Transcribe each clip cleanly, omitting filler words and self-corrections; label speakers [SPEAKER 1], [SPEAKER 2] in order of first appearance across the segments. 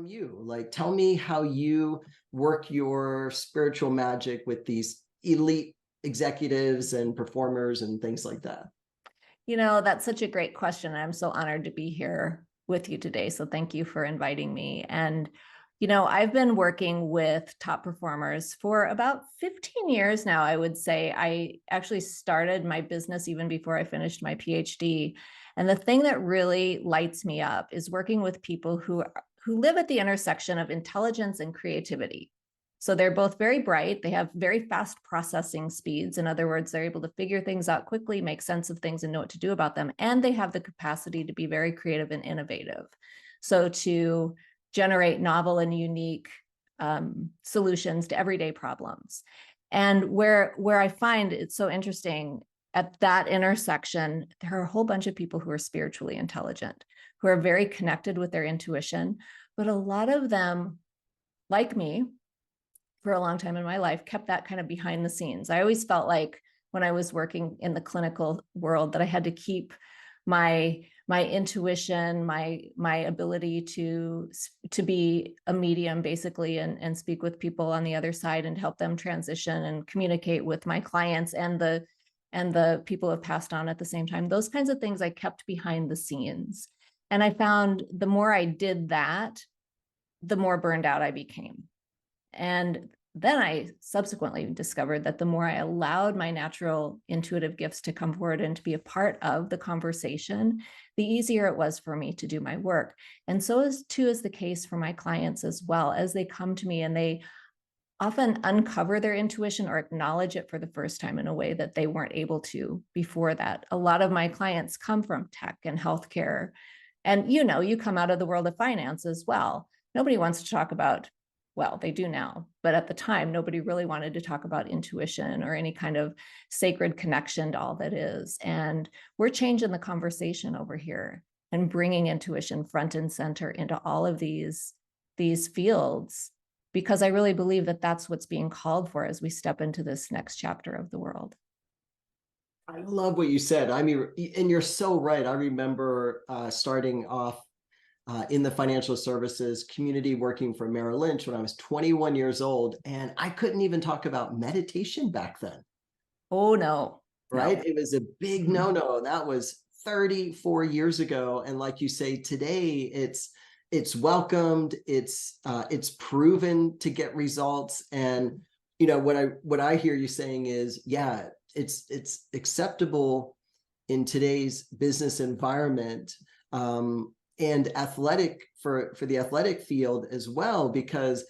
[SPEAKER 1] from you. Like, tell me how you work your spiritual magic with these elite executives and performers and things like that.
[SPEAKER 2] That's such a great question. I'm so honored to be here with you today. So thank you for inviting me. And, I've been working with top performers for about 15 years now, I would say. I actually started my business even before I finished my PhD. And the thing that really lights me up is working with people who live at the intersection of intelligence and creativity. So they're both very bright. They have very fast processing speeds. In other words, they're able to figure things out quickly, make sense of things, and know what to do about them. And they have the capacity to be very creative and innovative. So to generate novel and unique solutions to everyday problems. And where I find it's so interesting at that intersection, there are a whole bunch of people who are spiritually intelligent, who are very connected with their intuition, but a lot of them, like me, for a long time in my life, kept that kind of behind the scenes. I always felt like when I was working in the clinical world that I had to keep my intuition, my ability to be a medium basically, and speak with people on the other side and help them transition and communicate with my clients and the people who have passed on at the same time. Those kinds of things I kept behind the scenes. And I found the more I did that, the more burned out I became. And then I subsequently discovered that the more I allowed my natural intuitive gifts to come forward and to be a part of the conversation, the easier it was for me to do my work. And so is the case for my clients as well, as they come to me and they often uncover their intuition or acknowledge it for the first time in a way that they weren't able to before that. A lot of my clients come from tech and healthcare. And you come out of the world of finance as well. Nobody wants to talk about, well, they do now, but at the time, nobody really wanted to talk about intuition or any kind of sacred connection to all that is. And we're changing the conversation over here and bringing intuition front and center into all of these fields, because I really believe that that's what's being called for as we step into this next chapter of the world.
[SPEAKER 1] I love what you said. I mean, and you're so right. I remember starting off in the financial services community working for Merrill Lynch when I was 21 years old, and I couldn't even talk about meditation back then.
[SPEAKER 2] Oh, no.
[SPEAKER 1] Right? It was a big no-no. That was 34 years ago. And like you say, today it's welcomed, it's proven to get results. And what I hear you saying is, yeah, it's acceptable in today's business environment, and athletic for the athletic field as well, because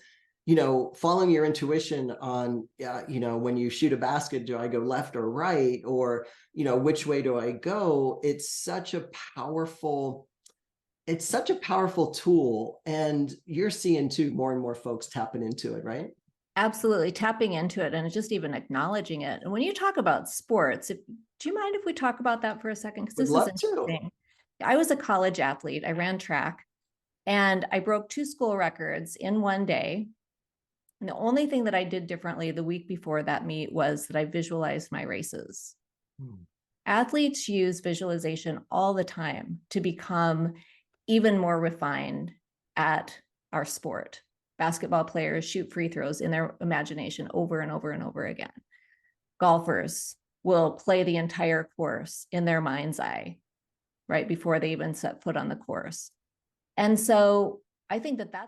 [SPEAKER 1] following your intuition on when you shoot a basket, do I go left or right, or which way do I go? It's such a powerful tool, and you're seeing too more and more folks tapping into it, right?
[SPEAKER 2] Absolutely, tapping into it and just even acknowledging it. And when you talk about sports, do you mind if we talk about that for a second? Because
[SPEAKER 1] Would
[SPEAKER 2] this is
[SPEAKER 1] love to.
[SPEAKER 2] interesting. I was a college athlete. I ran track, and I broke 2 school records in one day. And the only thing that I did differently the week before that meet was that I visualized my races. Athletes use visualization all the time to become even more refined at our sport. Basketball players shoot free throws in their imagination over and over and over again. Golfers will play the entire course in their mind's eye right before they even set foot on the course. And so I think that that's